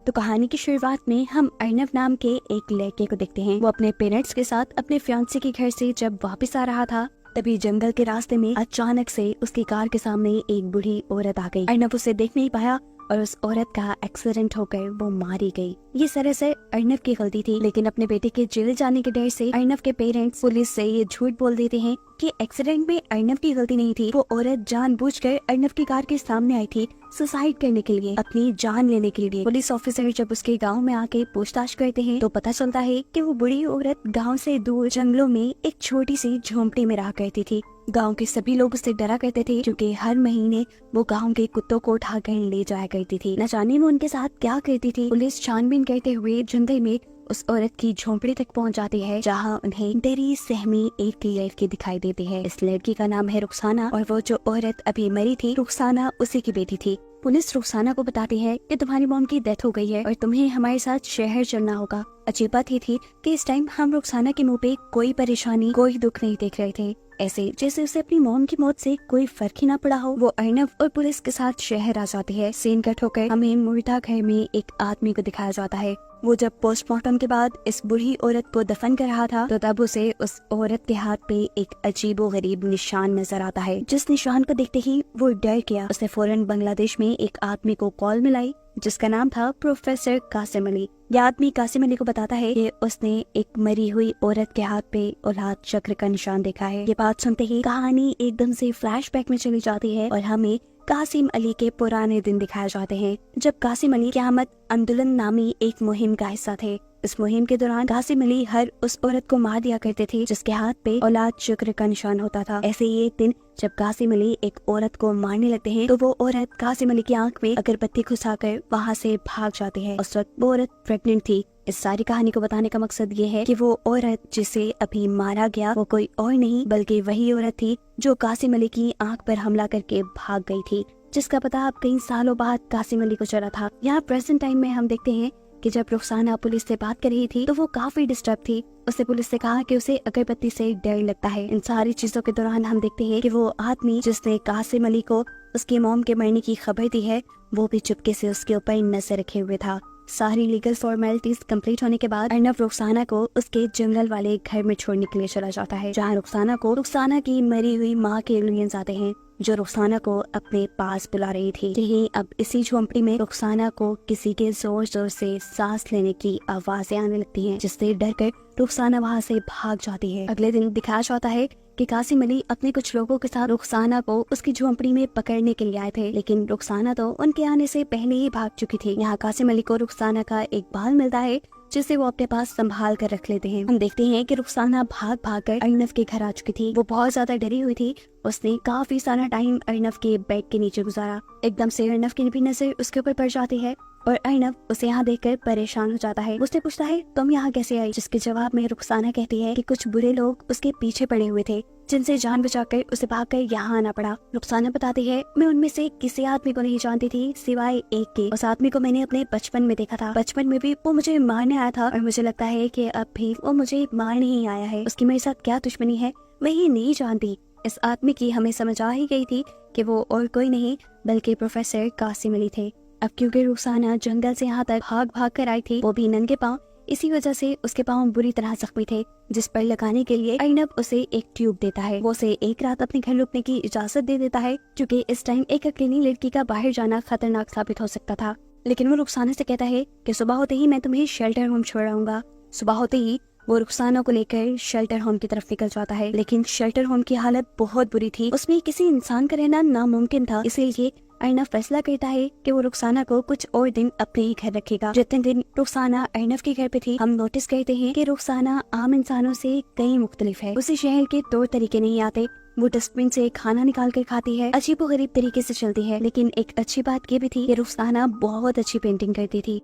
तो कहानी की शुरुआत में हम अर्नव नाम के एक लड़के को देखते हैं। वो अपने पेरेंट्स के साथ अपने फियांसे के घर से जब वापस आ रहा था, तभी जंगल के रास्ते में अचानक से उसकी कार के सामने एक बूढ़ी औरत आ गई। अर्नव उसे देख नहीं पाया और उस औरत का एक्सीडेंट होकर वो मारी गई। ये सरासर अर्नव की गलती थी, लेकिन अपने बेटे के जेल जाने के डर से अर्नव के पेरेंट्स पुलिस से ये झूठ बोल देते हैं कि एक्सीडेंट में अर्नव की गलती नहीं थी। वो औरत जानबूझकर अर्नव की कार के सामने आई थी सुसाइड करने के लिए, अपनी जान लेने के लिए। पुलिस ऑफिसर जब उसके गांव में आके पूछताछ करते हैं तो पता चलता है कि वो बुढ़ी औरत गांव से दूर जंगलों में एक छोटी सी झोंपड़ी में रहा करती थी। गांव के सभी लोग उससे डरा करते थे क्योंकि हर महीने वो गांव के कुत्तों को उठाकर ले जाया करती थी। न जाने वो उनके साथ क्या करती थी। पुलिस छानबीन करते हुए जंगल में उस औरत की झोंपड़ी तक पहुंच जाती है, जहां उन्हें डरी सहमी एक लड़की दिखाई देती है। इस लड़की का नाम है रुखसाना और वो जो औरत अभी मरी थी, रुखसाना उसी की बेटी थी। पुलिस रुखसाना को बताती है कि तुम्हारी मॉम की डेथ हो गई है और तुम्हें हमारे साथ शहर चलना होगा। अजीब बात ये थी कि इस टाइम हम रुखसाना के मुंह पे कोई परेशानी, कोई दुख नहीं देख रहे थे, ऐसे जैसे उसे अपनी मॉम की मौत से कोई फर्क ही ना पड़ा हो। वो अर्नव और पुलिस के साथ शहर आ जाती है। सीन कट होकर हमें मुर्दा घर में एक आदमी को दिखाया जाता है। वो जब पोस्टमार्टम के बाद इस बूढ़ी औरत को दफन कर रहा था तो तब उसे उस औरत के हाथ पे एक अजीबोगरीब निशान नजर आता है। जिस निशान को देखते ही वो डर गया। उसने फौरन बांग्लादेश में एक आदमी को कॉल मिलाई जिसका नाम था प्रोफेसर कासिम अली। यह आदमी कासिम अली को बताता है कि उसने एक मरी हुई औरत के हाथ पे औलाद चक्र का निशान देखा है। ये बात सुनते ही कहानी एकदम से फ्लैशबैक में चली जाती है और हमें कासिम अली के पुराने दिन दिखाए जाते हैं जब कासिम अली क़यामत आंदोलन नामी एक मुहिम का हिस्सा थे। इस मुहिम के दौरान कासिम अली हर उस औरत को मार दिया करते थे जिसके हाथ पे औलाद चक्र का निशान होता था। ऐसे ही एक दिन जब कासिम अली एक औरत को मारने लगते हैं तो वो औरत कासिम अली की आंख में अगरबत्ती घुसाकर वहाँ से भाग जाती है। उस वक्त वो औरत प्रेग्नेंट थी। इस सारी कहानी को बताने का मकसद ये है कि वो औरत जिसे अभी मारा गया वो कोई और नहीं बल्कि वही औरत थी जो कासिम अली की आंख पर हमला करके भाग गई थी, जिसका पता अब कई सालों बाद कासिम अली को चला था। यहाँ प्रेजेंट टाइम में हम देखते हैं कि जब रुखसाना पुलिस से बात कर रही थी तो वो काफी डिस्टर्ब थी। उसने पुलिस से कहा कि उसे अगरबत्ती से डर लगता है। इन सारी चीजों के दौरान हम देखते हैं कि वो आदमी जिसने कासिम अली को उसकी मॉम के मरने की खबर दी है वो भी चुपके से उसके ऊपर नजर रखे हुए था। सारी लीगल फॉर्मेलिटीज कंप्लीट होने के बाद अर्नव रुखसाना को उसके जंगल वाले घर में छोड़ने के लिए चला जाता है, जहाँ रुखसाना को रुखसाना की मरी हुई माँ के एलियंस आते हैं जो रुखसाना को अपने पास बुला रही थी। यही अब इसी झोंपड़ी में रुखसाना को किसी के जोर जोर से सांस लेने की आवाजें आने लगती हैं, जिससे डर कर रुखसाना वहाँ से भाग जाती है। अगले दिन दिखाया जाता है कि कासिम अली अपने कुछ लोगों के साथ रुखसाना को उसकी झोंपड़ी में पकड़ने के लिए आए थे, लेकिन रुखसाना तो उनके आने से पहले ही भाग चुकी थी। यहाँ कासिम अली को रुखसाना का एक बाल मिलता है जिसे वो अपने पास संभाल कर रख लेते हैं। हम देखते हैं कि रुखसाना भाग भाग कर अर्नव के घर आ चुकी थी। वो बहुत ज्यादा डरी हुई थी। उसने काफी सारा टाइम अर्नव के बेड के नीचे गुजारा। एकदम से अर्नव की भी नजर उसके ऊपर पड़ जाती है और अर्नव उसे यहाँ देखकर परेशान हो जाता है। उससे पूछता है तुम यहाँ कैसे आई, जिसके जवाब में रुखसाना कहती है कि कुछ बुरे लोग उसके पीछे पड़े हुए थे जिनसे जान बचाकर उसे भागकर यहाँ आना पड़ा। रुखसाना बताती है मैं उनमें से किसी आदमी को नहीं जानती थी सिवाय एक के। उस आदमी को मैंने अपने बचपन में देखा था। बचपन में भी वो मुझे मारने आया था और मुझे लगता है कि अब भी वो मुझे मारने ही आया है। उसकी मेरे साथ क्या दुश्मनी है मैं ये नहीं जानती। इस आदमी की हमें समझ आ ही गई थी कि वो और कोई नहीं बल्कि प्रोफेसर कासिम अली थे। अब क्योंकि रुखसाना जंगल से यहाँ तक भाग भाग कर आई थी, वो भी नंगे पाँव, इसी वजह से उसके पाँव बुरी तरह जख्मी थे, जिस पर लगाने के लिए अर्नव उसे एक ट्यूब देता है। वो उसे एक रात अपने घर रुकने की इजाजत दे देता है क्योंकि इस टाइम एक अकेली लड़की का बाहर जाना खतरनाक साबित हो सकता था। लेकिन वो रुखसाना से कहता है कि सुबह होते ही मैं तुम्हें शेल्टर होम छोड़ आऊंगा। सुबह होते ही वो रुखसाना को लेकर शेल्टर होम की तरफ निकल जाता है, लेकिन शेल्टर होम की हालत बहुत बुरी थी। उसमें किसी इंसान का रहना नामुमकिन था। इसलिए अर्नव फैसला करता है कि वो रुखसाना को कुछ और दिन अपने ही घर रखेगा। जितने दिन रुखसाना अर्नव के घर पे थी, हम नोटिस करते हैं कि रुखसाना आम इंसानों से कई मुख्तलिफ है। उसे शहर के तौर तरीके नहीं आते। वो डस्टबिन से खाना निकाल कर खाती है, अजीबोगरीब तरीके से चलती है। लेकिन एक अच्छी बात ये भी थी कि रुखसाना बहुत अच्छी पेंटिंग करती थी।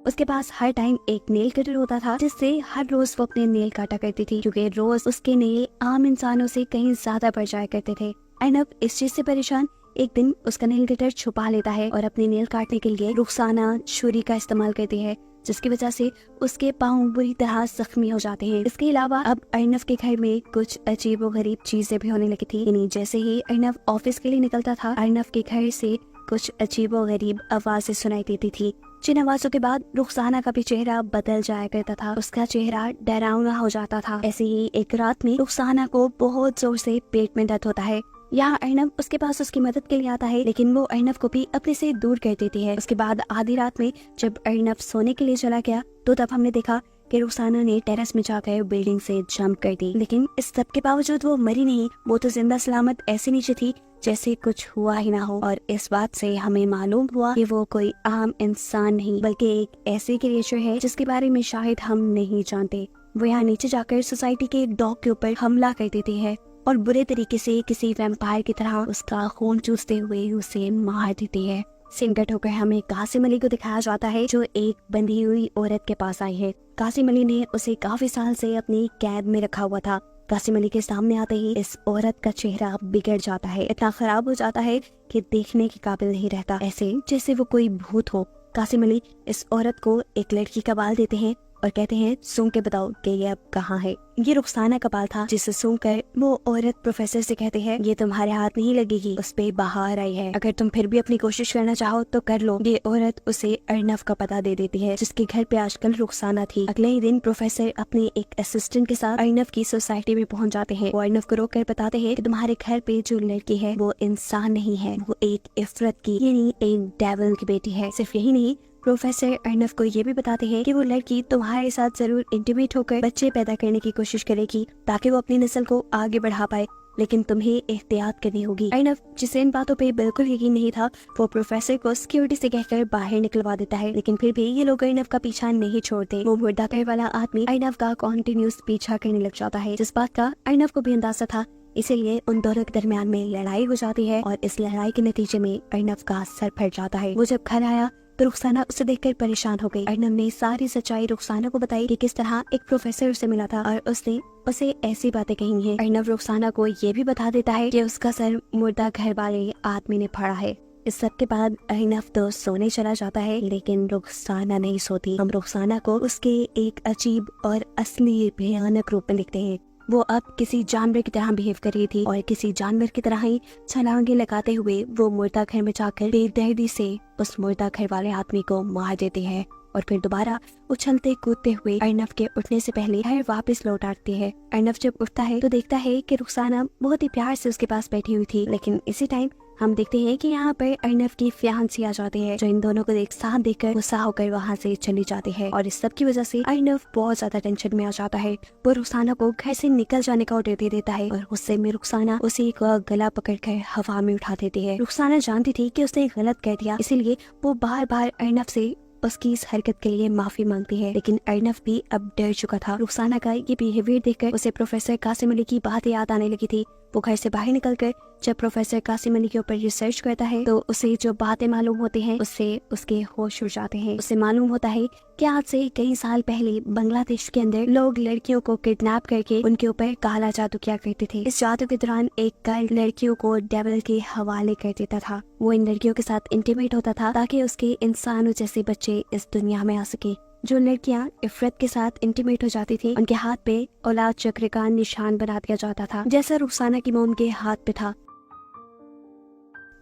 उसके पास हर टाइम एक नेल कटर होता था जिससे हर रोज वो अपने नेल काटा करती थी, क्योंकि रोज उसके नेल आम इंसानों से कहीं ज्यादा बढ़ जाया करते थे। अर्नव इस चीज से परेशान एक दिन उसका नेल कटर छुपा लेता है और अपने नेल काटने के लिए रुखसाना छुरी का इस्तेमाल करती है, जिसकी वजह से उसके पाँव बुरी तरह जख्मी हो जाते हैं। इसके अलावा अब अर्नव के घर में कुछ अजीबोगरीब चीजें भी होने लगी थी। यानी जैसे ही अर्नव ऑफिस के लिए निकलता था, अर्नव के घर से कुछ अजीबोगरीब आवाजें सुनाई देती थी, जिन आवाजों के बाद रुखसाना का भी चेहरा बदल जाया करता था। उसका चेहरा डरावना हो जाता था। ऐसे ही एक रात में रुखसाना को बहुत जोर से पेट में दर्द होता है। यहाँ अर्नब उसके पास उसकी मदद के लिए आता है, लेकिन वो अर्नब को भी अपने से दूर कर देती है। उसके बाद आधी रात में जब अर्नब सोने के लिए चला गया तो तब हमने देखा कि रुखसाना ने टेरेस में जाकर बिल्डिंग से जंप कर दी। लेकिन इस सब के बावजूद वो मरी नहीं, वो तो जिंदा सलामत ऐसे नीचे थी जैसे कुछ हुआ ही ना हो। और इस बात से हमें मालूम हुआ कि वो कोई आम इंसान नहीं बल्कि एक ऐसी क्रिएचर है जिसके बारे में शायद हम नहीं जानते। वो यहाँ नीचे जाकर सोसाइटी के एक डॉग के ऊपर हमला कर देती है और बुरे तरीके से किसी वैम्पायर की तरह उसका खून चूसते हुए उसे मार देती है। सीन कट होकर हमें कासिम अली को दिखाया जाता है, जो एक बंधी हुई औरत के पास आई है। कासिम अली ने उसे काफी साल से अपनी कैद में रखा हुआ था। कासिम अली के सामने आते ही इस औरत का चेहरा बिगड़ जाता है, इतना खराब हो जाता है कि देखने के काबिल नहीं रहता, ऐसे जैसे वो कोई भूत हो। कासिम अली इस औरत को एक लड़की का बाल देते हैं और कहते हैं सूंघ के बताओ कि ये अब कहाँ है। ये रुखसाना का बाल था, जिसे सूंघ कर वो औरत प्रोफेसर से कहते हैं ये तुम्हारे हाथ नहीं लगेगी, उस पे बाहर आई है, अगर तुम फिर भी अपनी कोशिश करना चाहो तो कर लो। ये औरत उसे अर्नब का पता दे देती है, जिसके घर पे आजकल रुखसाना थी। अगले ही दिन प्रोफेसर अपने एक असिस्टेंट के साथ अर्नब की सोसाइटी में पहुंच जाते हैं। वो अर्नब को रोक कर बताते हैं कि तुम्हारे घर पे जो लड़की है वो इंसान नहीं है, वो एक इफरत की यानी एक डेविल की बेटी है। सिर्फ यही नहीं, प्रोफेसर अर्नब को ये भी बताते हैं कि वो लड़की तुम्हारे साथ जरूर इंटीमेट होकर बच्चे पैदा करने की कोशिश करेगी ताकि वो अपनी नस्ल को आगे बढ़ा पाए, लेकिन तुम्हें एहतियात करनी होगी। अर्नब, जिसे इन बातों पे बिल्कुल यकीन नहीं था, वो प्रोफेसर को सिक्योरिटी से कहकर बाहर निकलवा देता है, लेकिन फिर भी ये लोग अर्नब का पीछा नहीं छोड़ते। वो मुर्दा घर वाला आदमी अर्नब का कॉन्टिन्यूस पीछा करने लग जाता है, जिस बात का अर्नब को भी अंदाजा था। इसीलिए उन दोनों के दरमियान में लड़ाई हो जाती है और इस लड़ाई के नतीजे में अर्नब का सर फट जाता है। वो जब घर आया तो रुखसाना उसे देखकर परेशान हो गई। अर्नब ने सारी सच्चाई रुखसाना को बताई कि किस तरह एक प्रोफेसर उसे मिला था और उसने उसे ऐसी बातें कही हैं। अर्नब रुखसाना को ये भी बता देता है कि उसका सर मुर्दा घर वाले आदमी ने फाड़ा है। इस सब के बाद अर्नब तो सोने चला जाता है, लेकिन रुखसाना नहीं सोती। हम रुखसाना को उसके एक अजीब और असली भयानक रूप में देखते हैं। वो अब किसी जानवर की तरह बिहेव कर रही थी और किसी जानवर की तरह ही छलांगे लगाते हुए वो मुर्दा घर में जाकर बेदर्दी से उस मुर्दा घर वाले आदमी को मार देती है और फिर दोबारा उछलते कूदते हुए अर्नब के उठने से पहले घर वापस लौट आती है। अर्नब जब उठता है तो देखता है कि रुखसाना बहुत ही प्यार से उसके पास बैठी हुई थी, लेकिन इसी टाइम हम देखते हैं कि यहाँ पर अर्नब की फियांसी आ जाती है, जो इन दोनों को एक साथ देखकर गुस्सा होकर वहाँ से चली जाती है। और इस सब की वजह से अर्नब बहुत ज्यादा टेंशन में आ जाता है। वो रुखसाना को घर से निकल जाने का ऑर्डर दे देता है और गुस्से में रुखसाना उसी का गला पकड़कर हवा में उठा देती है। रुखसाना जानती थी कि उसने गलत कह दिया, इसीलिए वो बार बार अर्नब से उसकी इस हरकत के लिए माफी मांगती है, लेकिन अर्नब भी अब डर चुका था। रुखसाना का ये बिहेवियर देखकर उसे प्रोफेसर कासिम अली की बात याद आने लगी थी। वो घर से बाहर निकलकर जब प्रोफेसर कासिम अली के ऊपर रिसर्च करता है तो उसे जो बातें मालूम होती हैं उससे उसके होश उड़ जाते हैं। उसे मालूम होता है कि आज से कई साल पहले बांग्लादेश के अंदर लोग लड़कियों को किडनैप करके उनके ऊपर काला जादू किया करते थे। इस जादू के दौरान एक कल्ट लड़कियों को डेविल के हवाले कर देता था। वो इन लड़कियों के साथ इंटीमेट होता था ताकि उसके इंसानों जैसे बच्चे इस दुनिया में आ सके। जो लड़कियां इफरत के साथ इंटीमेट हो जाती थी उनके हाथ पे औलाद चक्र का निशान बना दिया जाता था, जैसा रुखसाना की मोम के हाथ पे था।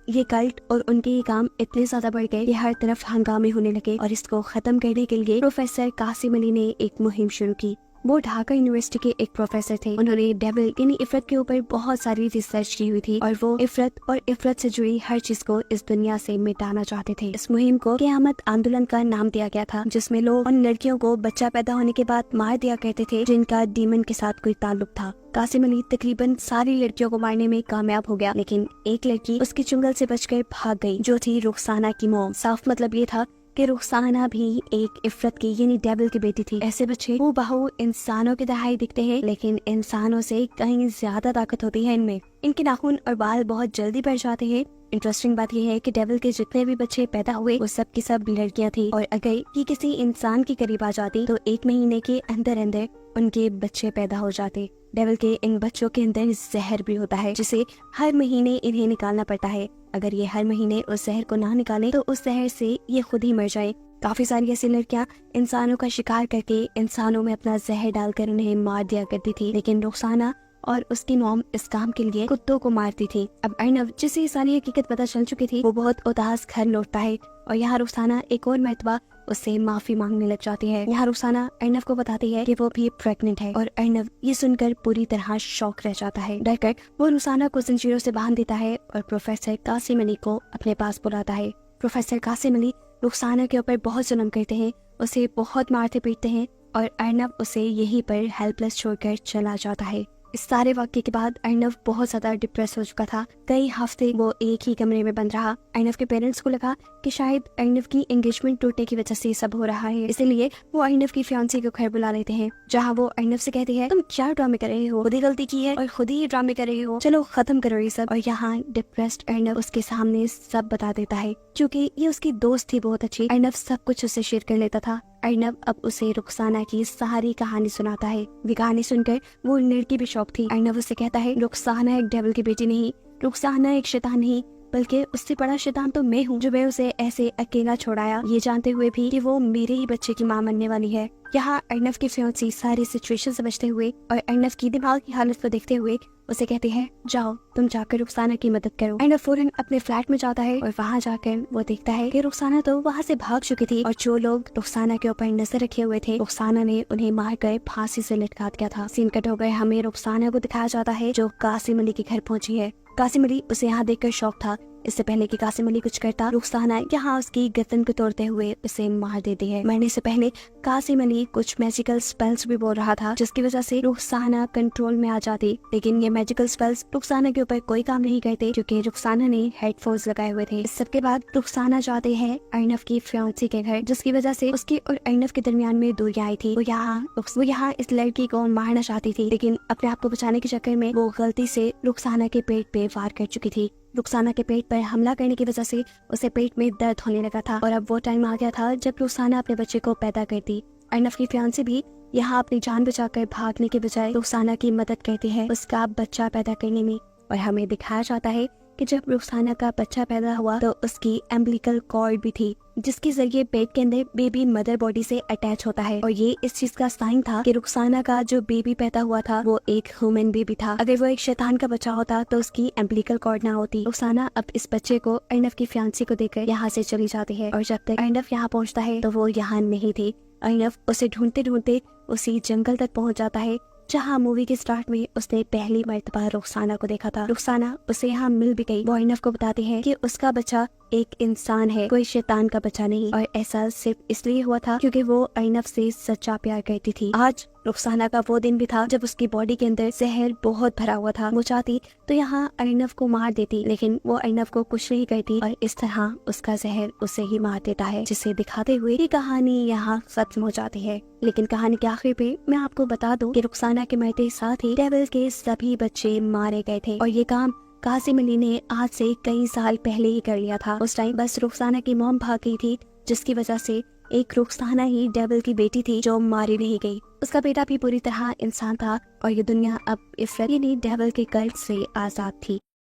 ये कल्ट और उनके ये काम इतने ज्यादा बढ़ गए कि हर तरफ हंगामे होने लगे और इसको खत्म करने के लिए प्रोफेसर कासिम अली ने एक मुहिम शुरू की। वो ढाका यूनिवर्सिटी के एक प्रोफेसर थे। उन्होंने डेविल यानी इफरत के ऊपर बहुत सारी रिसर्च की हुई थी और वो इफरत और इफरत से जुड़ी हर चीज को इस दुनिया से मिटाना चाहते थे। इस मुहिम को क़यामत आंदोलन का नाम दिया गया था, जिसमें लोग उन लड़कियों को बच्चा पैदा होने के बाद मार दिया करते थे जिनका डीमन के साथ कोई ताल्लुक था। कासिम अली तकरीबन सारी लड़कियों को मारने में कामयाब हो गया, लेकिन एक लड़की उसके चुंगल से बचकर भाग गई, जो थी रुखसाना की मोम। साफ मतलब ये था कि रुखसाना भी एक इफरत की यानी डेविल की बेटी थी। ऐसे बच्चे वो बहु इंसानों के तरह ही दिखते हैं, लेकिन इंसानों से कहीं ज्यादा ताकत होती है इनमें। इनके नाखून और बाल बहुत जल्दी बढ़ जाते हैं। इंटरेस्टिंग बात यह है कि डेविल के जितने भी बच्चे पैदा हुए वो सब की सब लड़कियां थी और अगर ये किसी इंसान के करीब आ जाती तो 1 महीने के अंदर अंदर उनके बच्चे पैदा हो जाते। डेविल के इन बच्चों के अंदर जहर भी होता है, जिसे हर महीने इन्हें निकालना पड़ता है। अगर ये हर महीने उस जहर को ना निकाले तो उस जहर से ये खुद ही मर जाए। काफी सारी ऐसी लड़कियां इंसानों का शिकार करके इंसानों में अपना जहर डालकर उन्हें मार दिया करती थी, लेकिन रुखसाना और उसकी मॉम इस काम के लिए कुत्तों को मारती थी। अब अर्नव, जिसे सारी हकीकत पता चल चुकी थी, वो बहुत उदास घर लौटता है और यहाँ रुखसाना एक और मर्तबा उससे माफी मांगने लग जाती है। यहाँ रुखसाना अर्नव को बताती है कि वो भी प्रेग्नेंट है और अर्नव ये सुनकर पूरी तरह शॉक रह जाता है। डरकर वो रुखसाना को जंजीरों से बांध देता है और प्रोफेसर कासिम अली को अपने पास बुलाता है। प्रोफेसर कासिम अली रुखसाना के ऊपर बहुत जुल्म करते हैं, उसे बहुत मारते पीटते हैं और अर्नव उसे यहीं पर हेल्पलेस छोड़कर चला जाता है। इस सारे वाक्य के बाद अर्नव बहुत ज्यादा डिप्रेस हो चुका था। कई हफ्ते वो एक ही कमरे में बंद रहा। अर्नव के पेरेंट्स को लगा कि शायद अर्नव की एंगेजमेंट टूटने की वजह से सब हो रहा है, इसीलिए वो अर्नव की फियांसी को घर बुला लेते हैं, जहाँ वो अर्नव से कहती है, तुम क्या ड्रामे कर रहे हो, खुद ही गलती की है और खुद ही ड्रामे कर रहे हो, चलो खत्म करो ये सब। और यहाँ डिप्रेस्ड अर्नव उसके सामने सब बता देता है। क्योंकि ये उसकी दोस्त थी बहुत अच्छी, अर्नव सब कुछ उससे शेयर कर लेता था। अर्नव अब उसे रुखसाना की सारी कहानी सुनाता है। ये कहानी सुनकर वो लड़की भी शॉक थी। अर्नव उससे कहता है, रुखसाना एक डेविल की बेटी नहीं, रुखसाना एक शैतान नहीं, बल्कि उससे बड़ा शैतान तो मैं हूँ, जो मैं उसे ऐसे अकेला छोड़ाया, ये जानते हुए भी कि वो मेरे ही बच्चे की माँ बनने वाली है। यहाँ अर्नव की फियांसी सारी सिचुएशन समझते हुए और अर्नव की दिमाग की हालत को देखते हुए उसे कहते हैं, जाओ तुम जाकर रुखसाना की मदद करो। अर्नव फौरन अपने फ्लैट में जाता है और वहाँ जाकर वो देखता है कि रुखसाना तो वहाँ से भाग चुकी थी और जो लोग रुखसाना के ऊपर नजर रखे हुए थे, रुखसाना ने उन्हें मारकर फांसी से लटका दिया था। सीन कट हो गए, हमें रुखसाना को दिखाया जाता है जो कासिम अली के घर पहुंची है। कासिम अली उसे यहाँ देखकर शॉक था। इससे पहले कि कासिम अली कुछ करता, रुखसाना यहाँ उसकी गर्दन को तोड़ते हुए उसे मार देती है। मरने से पहले कासिम अली कुछ मैजिकल स्पेल्स भी बोल रहा था, जिसकी वजह से रुखसाना कंट्रोल में आ जाती। लेकिन ये मैजिकल स्पेल्स रुखसाना के ऊपर कोई काम नहीं करते, क्योंकि रुखसाना ने हेडफोन्स लगाए हुए थे। इस सब के बाद रुखसाना जाते हैं अर्नव की फियांसी के घर, जिसकी वजह से उसकी और अर्नव के दरमियान में दूरियां आई थी। वो यहाँ इस लड़की को मारना चाहती थी, लेकिन अपने आप को बचाने के चक्कर में वो गलती से रुखसाना के पेट पे वार कर चुकी थी। रुखसाना के पेट पर हमला करने की वजह से उसे पेट में दर्द होने लगा था और अब वो टाइम आ गया था जब रुखसाना अपने बच्चे को पैदा करती। अर्नव की फियांसी भी यहाँ अपनी जान बचाकर भागने के बजाय रुखसाना की मदद करती है उसका बच्चा पैदा करने में। और हमें दिखाया जाता है कि जब रुखसाना का बच्चा पैदा हुआ तो उसकी एम्बिलिकल कॉर्ड भी थी, जिसके जरिए पेट के अंदर बेबी मदर बॉडी से अटैच होता है। और ये इस चीज का साइन था कि रुखसाना का जो बेबी पैदा हुआ था वो एक ह्यूमन बेबी था। अगर वो एक शैतान का बच्चा होता तो उसकी एम्बिलिकल कॉर्ड ना होती। रुखसाना अब इस बच्चे को अर्नव की फियांसी को देकर यहाँ से चली जाती है और जब तक अर्नव यहाँ पहुँचता है तो वो यहाँ नहीं थी। अर्नव उसे ढूंढते ढूंढते उसी जंगल तक पहुँच जाता है जहाँ मूवी के स्टार्ट में उसने पहली मर्तबा रुखसाना को देखा था। रुखसाना उसे यहाँ मिल भी गई। वो अर्नव को बताती है कि उसका बच्चा एक इंसान है, कोई शैतान का बच्चा नहीं, और ऐसा सिर्फ इसलिए हुआ था क्योंकि वो अर्नव से सच्चा प्यार करती थी। आज रुखसाना का वो दिन भी था जब उसकी बॉडी के अंदर जहर बहुत भरा हुआ था। वो चाहती तो यहाँ अर्नव को मार देती, लेकिन वो अर्नव को कुछ नहीं करती और इस तरह उसका जहर उसे ही मार देता है, जिसे दिखाते हुए ये कहानी यहाँ खत्म हो जाती है। लेकिन कहानी के आखिर पे मैं आपको बता दूं कि रुखसाना के मरते साथ ही डेविल के सभी बच्चे मारे गए थे और ये काम कासिम अली ने आज से कई साल पहले ही कर लिया था। उस टाइम बस रुखसाना की मॉम भाग गई थी, जिसकी वजह से एक रुखसाना ही डेविल की बेटी थी जो मारी नहीं गई। उसका बेटा भी पूरी तरह इंसान था और ये दुनिया अब इफरत यानी डेविल के कर्ज से आजाद थी।